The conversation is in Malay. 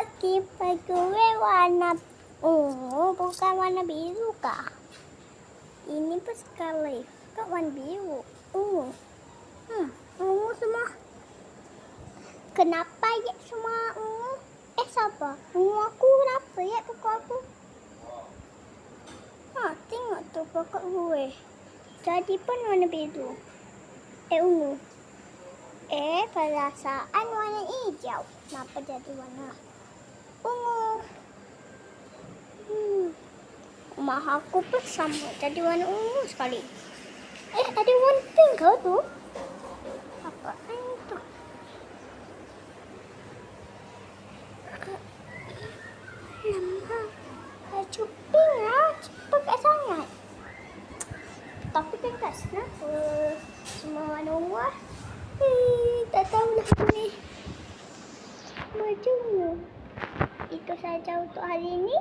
lagi pakai warna ungu, bukan warna biru kah? Ini pun sekali kan warna biru, ungu. Ungu semua. Kenapa ya semua ungu? Siapa? Ungu aku kenapa ya pokok aku? Tengok tu pokok gue. Jadi pun warna biru. Ungu. Perasaan warna hijau. Kenapa jadi warna ungu? Rumah aku pun sama. Jadi warna ungu sekali. Ada warna pink ke tu? Apa itu? Lama. Baju pink lah. Cepat sangat. Tapi kan tak kenapa. Semua warna ungu lah. Tak tahulah ni. Baju. Itu saja untuk hari ini.